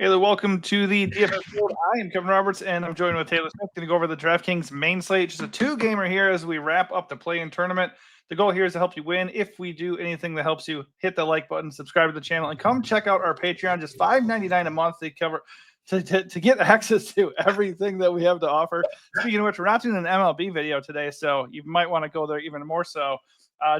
Hey, welcome to the DFS World. I am Kevin Roberts, and I'm joined with Taylor Smith. Going to go over the DraftKings main slate. Just a two-gamer here as we wrap up the play-in tournament. The goal here is to help you win. If we do anything that helps you, hit the like button, subscribe to the channel, and come check out our Patreon. Just $5.99 a month to cover to get access to everything that we have to offer. Speaking of which, we're not doing an MLB video today, so you might want to go there even more so,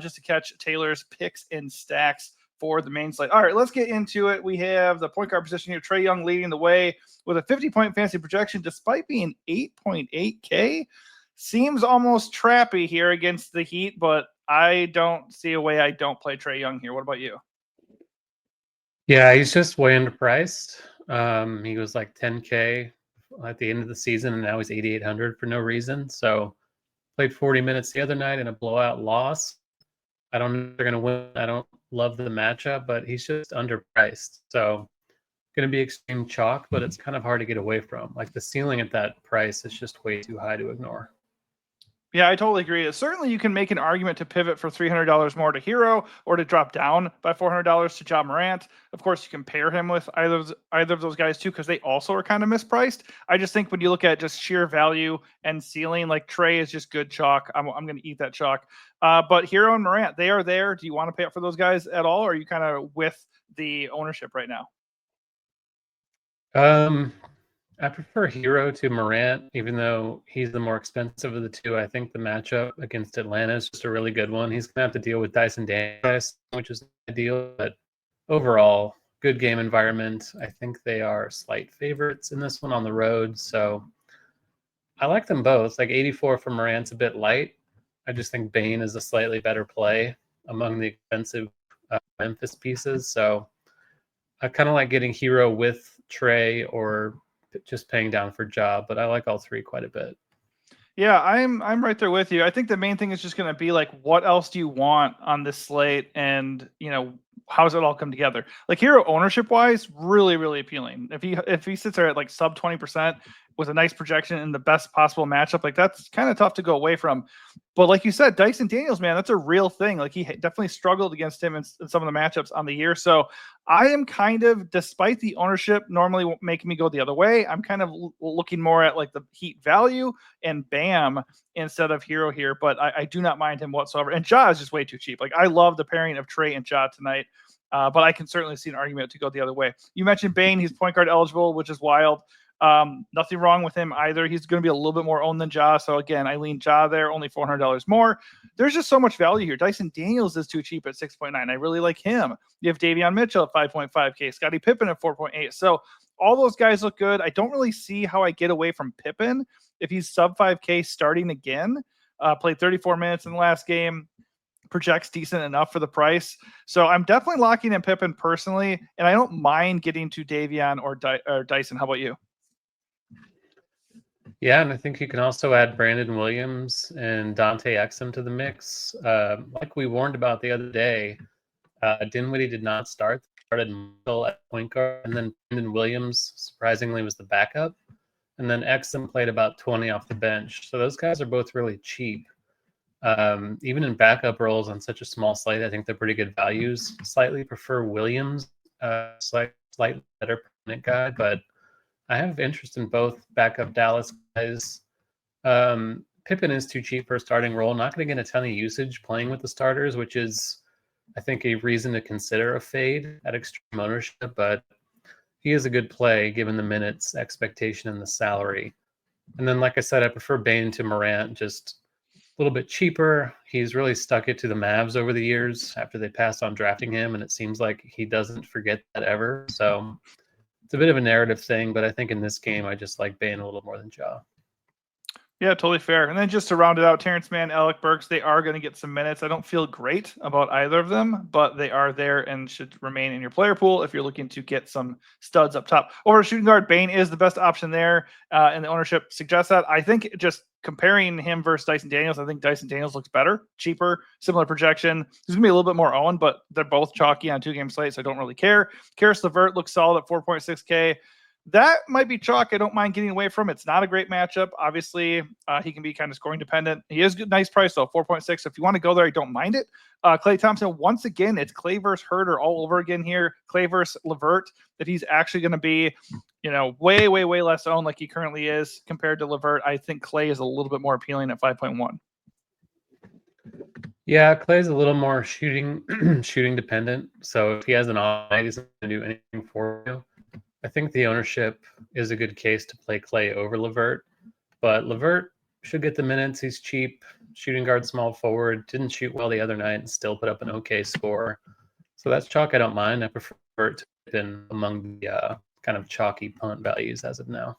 just to catch Taylor's picks and stacks for the main slate. All right, let's get into it. We have the point guard position here. Trae Young leading the way with a 50-point fantasy projection, despite being 8.8K. Seems almost trappy here against the Heat, but I don't see a way I don't play Trae Young here. What about you? Yeah, he's just way underpriced. He was like 10K at the end of the season, and now he's 8,800 for no reason. So played 40 minutes the other night in a blowout loss. I don't know if they're going to win. I don't love the matchup, but he's just underpriced. So going to be extreme chalk, but it's kind of hard to get away from. Like the ceiling at that price is just way too high to ignore. Yeah, I totally agree. Certainly, you can make an argument to pivot for $300 more to Hero or to drop down by $400 to Ja Morant. Of course, you can pair him with either of those guys too, because they also are kind of mispriced. I just think when you look at just sheer value and ceiling, like Trae is just good chalk. I'm going to eat that chalk. But Hero and Morant, they are there. Do you want to pay up for those guys at all, or are you kind of with the ownership right now? I prefer Hero to Morant, even though he's the more expensive of the two. I think the matchup against Atlanta is just a really good one. He's going to have to deal with Dyson Daniels, which is ideal, but overall, good game environment. I think they are slight favorites in this one on the road, so I like them both. Like 84 for Morant's a bit light. I just think Bane is a slightly better play among the expensive Memphis pieces, so I kind of like getting Hero with Trae or just paying down for Ja, but I like all three quite a bit. Yeah, I'm right there with you. I think the main thing is just going to be like, what else do you want on this slate, and how does it all come together? Like Hero ownership wise, really really appealing. If he sits there at like sub 20% with a nice projection in the best possible matchup, like that's kind of tough to go away from. But like you said, Dyson Daniels, man, that's a real thing. Like he definitely struggled against him in some of the matchups on the year. So I am kind of, despite the ownership normally making me go the other way, I'm kind of looking more at like the Heat value and Bam instead of Hero here. But I do not mind him whatsoever. And Ja is just way too cheap. Like I love the pairing of Trae and Ja tonight. But I can certainly see an argument to go the other way. You mentioned Bane, he's point guard eligible, which is wild. Nothing wrong with him either. He's going to be a little bit more owned than Ja. So again, I lean Ja there, only $400 more. There's just so much value here. Dyson Daniels is too cheap at 6.9. I really like him. You have Davion Mitchell at 5.5K, Scottie Pippen at 4.8. So all those guys look good. I don't really see how I get away from Pippen if he's sub 5K starting again. Played 34 minutes in the last game. Projects decent enough for the price. So I'm definitely locking in Pippen personally, and I don't mind getting to Davion or Dyson. How about you? Yeah, and I think you can also add Brandon Williams and Dante Exum to the mix. Like we warned about the other day, Dinwiddie did not start. Started Mitchell at point guard, and then Brandon Williams surprisingly was the backup, and then Exum played about 20 off the bench. So those guys are both really cheap. Even in backup roles on such a small slate, I think they're pretty good values. Slightly prefer Williams, slightly better permanent guy, but I have interest in both backup Dallas guys. Pippen is too cheap for a starting role. Not going to get a ton of usage playing with the starters, which is, I think, a reason to consider a fade at extreme ownership. But he is a good play given the minutes, expectation, and the salary. And then, like I said, I prefer Bane to Morant, just a little bit cheaper. He's really stuck it to the Mavs over the years after they passed on drafting him, and it seems like he doesn't forget that ever. So it's a bit of a narrative thing, but I think in this game, I just like Bane a little more than Ja. Yeah, totally fair. And then just to round it out, Terrence Mann, Alec Burks, they are going to get some minutes. I don't feel great about either of them, but they are there and should remain in your player pool if you're looking to get some studs up top. Over shooting guard, Bane is the best option there, and the ownership suggests that. I think just comparing him versus Dyson Daniels, I think Dyson Daniels looks better, cheaper, similar projection. He's going to be a little bit more owned, but they're both chalky on 2-game slates, so I don't really care. Karis LeVert looks solid at 4.6K. That might be chalk. I don't mind getting away from. It's not a great matchup. Obviously, he can be kind of scoring dependent. He is good, nice price though, 4.6. So if you want to go there, I don't mind it. Clay Thompson, once again, it's Clay versus Herder all over again here. Clay versus Levert, that he's actually going to be, way, way, way less owned like he currently is compared to Levert. I think Clay is a little bit more appealing at 5.1. Yeah, Clay's a little more shooting dependent. So if he has an off night, he's not going to do anything for you. I think the ownership is a good case to play Clay over Levert, but Levert should get the minutes. He's cheap, shooting guard, small forward, didn't shoot well the other night and still put up an okay score. So that's chalk I don't mind. I prefer it to have been among the kind of chalky punt values as of now.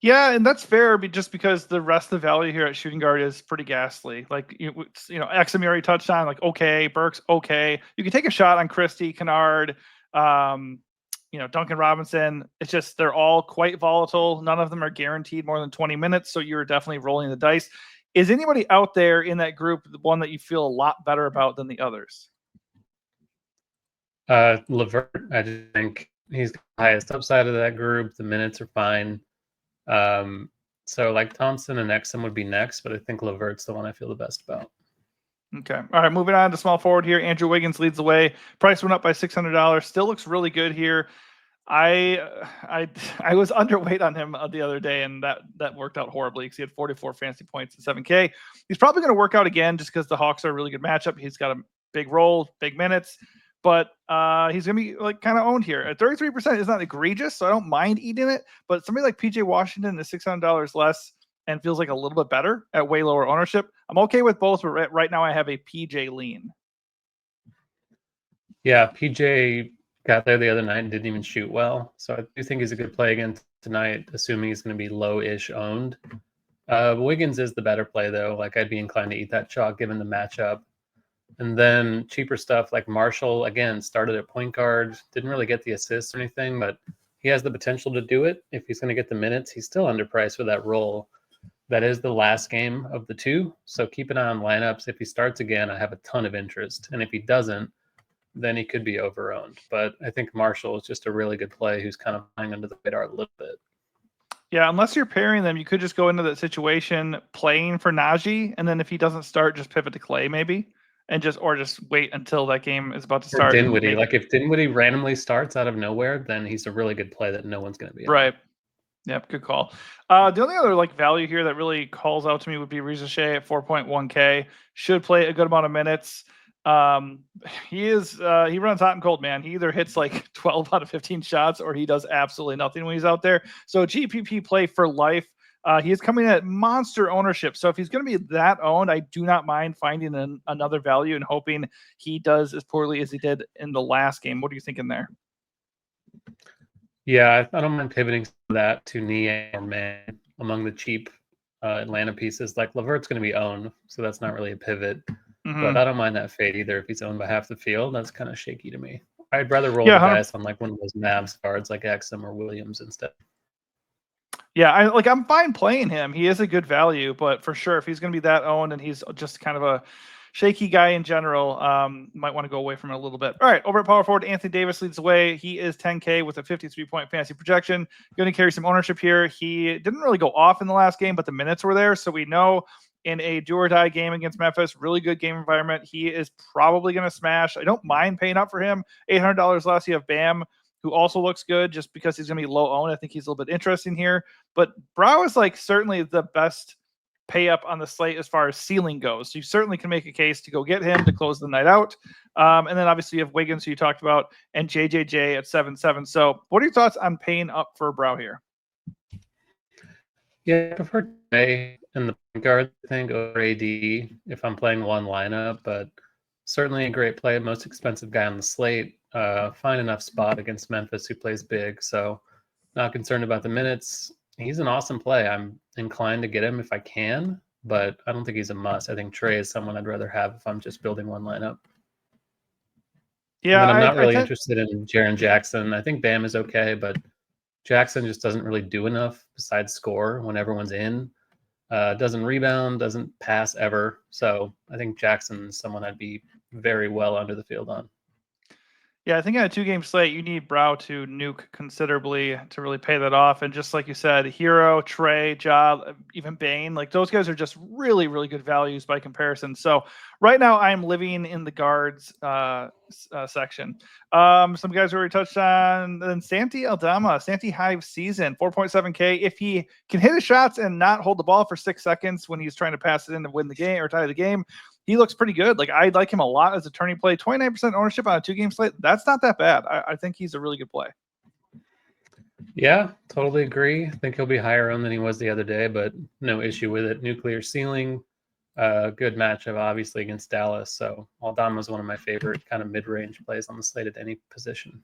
Yeah, and that's fair, just because the rest of the value here at shooting guard is pretty ghastly. Like, Examiri touchdown, like, okay, Burks, okay. You can take a shot on Christie, Kennard, Duncan Robinson. It's just they're all quite volatile. None of them are guaranteed more than 20 minutes, so you're definitely rolling the dice. Is anybody out there in that group the one that you feel a lot better about than the others? Levert, I just think he's the highest upside of that group. The minutes are fine. So like Thompson and Exum would be next, but I think Levert's the one I feel the best about. Okay. All right. Moving on to small forward here. Andrew Wiggins leads the way. Price went up by $600. Still looks really good here. I was underweight on him the other day, and that worked out horribly because he had 44 fantasy points and 7K. He's probably going to work out again just because the Hawks are a really good matchup. He's got a big role, big minutes, but he's going to be like kind of owned here. At 33% is not egregious, so I don't mind eating it. But somebody like PJ Washington is $600 less and feels like a little bit better at way lower ownership. I'm okay with both, but right now I have a PJ lean. Yeah, PJ got there the other night and didn't even shoot well. So I do think he's a good play again tonight, assuming he's going to be low-ish owned. Wiggins is the better play, though. Like, I'd be inclined to eat that chalk given the matchup. And then cheaper stuff like Marshall, again, started at point guard, didn't really get the assists or anything, but he has the potential to do it. If he's going to get the minutes, he's still underpriced for that role. That is the last game of the two. So keep an eye on lineups. If he starts again, I have a ton of interest. And if he doesn't, then he could be overowned. But I think Marshall is just a really good play who's kind of flying under the radar a little bit. Yeah, unless you're pairing them, you could just go into that situation playing for Najee, and then if he doesn't start, just pivot to Clay maybe, and just wait until that game is about to start. Or Dinwiddie. Like if Dinwiddie randomly starts out of nowhere, then he's a really good play that no one's going to be right. Yep, good call. The only other value here that really calls out to me would be Reza Shea at 4.1K. Should play a good amount of minutes. He runs hot and cold, man. He either hits like 12 out of 15 shots or he does absolutely nothing when he's out there. So GPP play for life. He is coming at monster ownership. So if he's going to be that owned, I do not mind finding another value and hoping he does as poorly as he did in the last game. What are you thinking there? Yeah, I don't mind pivoting that to Niang or Man among the cheap Atlanta pieces. Like Levert's going to be owned, so that's not really a pivot. Mm-hmm. But I don't mind that fade either. If he's owned by half the field, that's kind of shaky to me. I'd rather roll the dice on like one of those Mavs cards like Exum or Williams instead. Yeah, I'm fine playing him. He is a good value, but for sure, if he's going to be that owned and he's just kind of a shaky guy in general, might want to go away from it a little bit. All right, over at power forward, Anthony Davis leads the way. He is 10K with a 53-point fantasy projection. Going to carry some ownership here. He didn't really go off in the last game, but the minutes were there, so we know in a do-or-die game against Memphis, really good game environment, he is probably going to smash. I don't mind paying up for him. $800 less. You have Bam, who also looks good just because he's going to be low owned. I think he's a little bit interesting here. But Brow is certainly the best pay up on the slate as far as ceiling goes. So you certainly can make a case to go get him to close the night out. And then obviously you have Wiggins, who you talked about, and JJJ at 7.7. So what are your thoughts on paying up for Brow here? Yeah, I prefer Jay in the point guard thing over AD if I'm playing one lineup, but certainly a great play. Most expensive guy on the slate. Fine enough spot against Memphis, who plays big. So not concerned about the minutes. He's an awesome play. I'm inclined to get him if I can, but I don't think he's a must. I think Trey is someone I'd rather have if I'm just building one lineup. Yeah, I'm not really interested in Jaren Jackson. I think Bam is okay, but Jackson just doesn't really do enough besides score when everyone's in. Doesn't rebound, doesn't pass ever. So I think Jackson's someone I'd be very well under the field on. Yeah, I think in a 2-game slate, you need Brow to nuke considerably to really pay that off. And just like you said, Hero, Trey, Ja, even Bane, like those guys are just really, really good values by comparison. So right now, I'm living in the guards section. Some guys we already touched on. Then Santi Aldama, Santi Hive season, 4.7K. If he can hit his shots and not hold the ball for 6 seconds when he's trying to pass it in to win the game or tie the game, he looks pretty good. Like I like him a lot as a turning play. 29% ownership on a 2-game slate. That's not that bad. I think he's a really good play. Yeah, totally agree. I think he'll be higher owned than he was the other day, but no issue with it. Nuclear ceiling, good matchup, obviously, against Dallas. So Aldama is one of my favorite kind of mid-range plays on the slate at any position.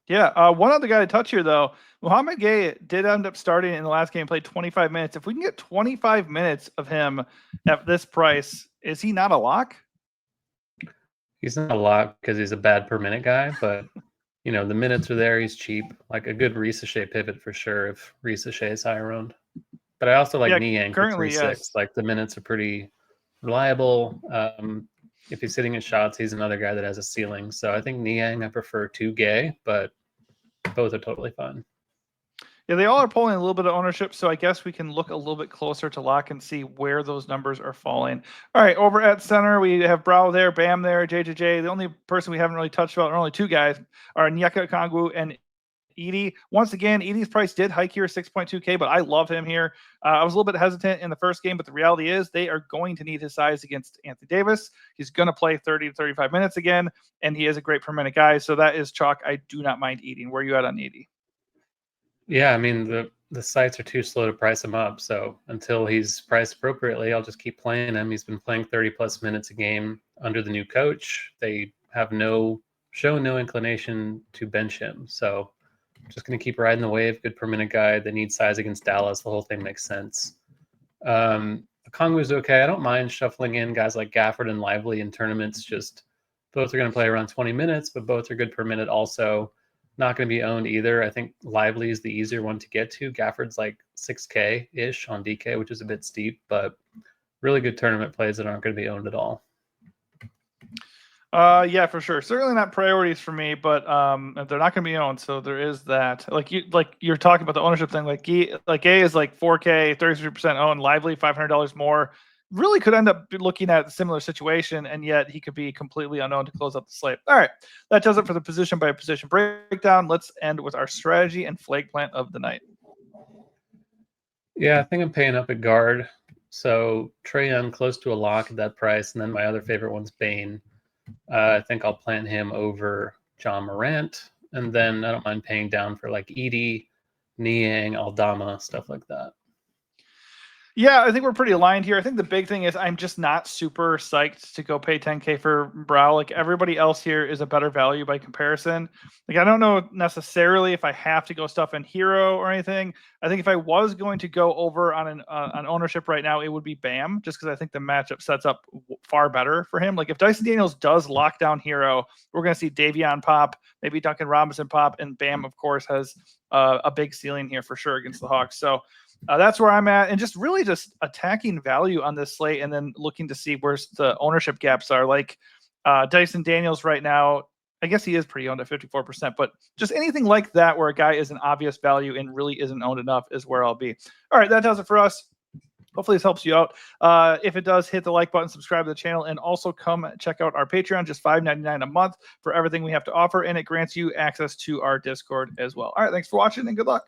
Yeah. One other guy to touch here, though, Mohamed Gay did end up starting in the last game, played 25 minutes. If we can get 25 minutes of him at this price, is he not a lock? He's not a lock because he's a bad per minute guy, but the minutes are there. He's cheap, like a good Ricochet pivot for sure if Ricochet is higher owned. But I also like Niang for 3.6. Yes. Like the minutes are pretty reliable. If he's hitting his shots, he's another guy that has a ceiling. So I think Niang I prefer to Gay, but both are totally fine. Yeah, they all are pulling a little bit of ownership, so I guess we can look a little bit closer to lock and see where those numbers are falling. All right, over at center, we have Brow there, Bam there, JJJ. The only person we haven't really touched about, or only 2 guys, are Nyeka Kongwu and Edie. Once again, Edie's price did hike here, 6.2K, but I love him here. I was a little bit hesitant in the first game, but the reality is they are going to need his size against Anthony Davis. He's going to play 30 to 35 minutes again, and he is a great per minute guy, so that is chalk. I do not mind eating. Where are you at on Edie? Yeah, I mean the sites are too slow to price him up. So until he's priced appropriately, I'll just keep playing him. He's been playing 30 plus minutes a game under the new coach. They have no inclination to bench him. So just going to keep riding the wave. Good per minute guy. They need size against Dallas. The whole thing makes sense. Kongwu's okay. I don't mind shuffling in guys like Gafford and Lively in tournaments. Just both are going to play around 20 minutes, but both are good per minute also. Not going to be owned either. I think Lively is the easier one to get to. Gafford's like 6K-ish on DK, which is a bit steep, but really good tournament plays that aren't going to be owned at all. Yeah, for sure. Certainly not priorities for me, but they're not going to be owned, so there is that. Like you're talking about the ownership thing. Like A is like 4K, 33% owned. Lively, $500 more. Really could end up looking at a similar situation, and yet he could be completely unknown to close up the slate. All right, that does it for the position by position breakdown. Let's end with our strategy and flag plant of the night. Yeah, I think I'm paying up at guard. So Trae Young close to a lock at that price, and then my other favorite one's Bane. I think I'll plant him over John Morant, and then I don't mind paying down for like Edie, Niang, Aldama, stuff like that. Yeah, I think we're pretty aligned here. I think the big thing is I'm just not super psyched to go pay 10K for Brow. Like everybody else here is a better value by comparison. Like I don't know necessarily if I have to go stuff in Hero or anything. I think if I was going to go over on an ownership right now, it would be Bam, just because I think the matchup sets up far better for him. Like if Dyson Daniels does lock down Hero, we're going to see Davion pop, maybe Duncan Robinson pop, and Bam, of course, has a big ceiling here for sure against the Hawks. So that's where I'm at, and just really just attacking value on this slate and then looking to see where the ownership gaps are. Like Dyson Daniels right now, I guess he is pretty owned at 54%, but just anything like that where a guy is an obvious value and really isn't owned enough is where I'll be. All right, that does it for us. Hopefully this helps you out. If it does, hit the like button, subscribe to the channel, and also come check out our Patreon, just $5.99 a month for everything we have to offer, and it grants you access to our Discord as well. All right, thanks for watching, and good luck.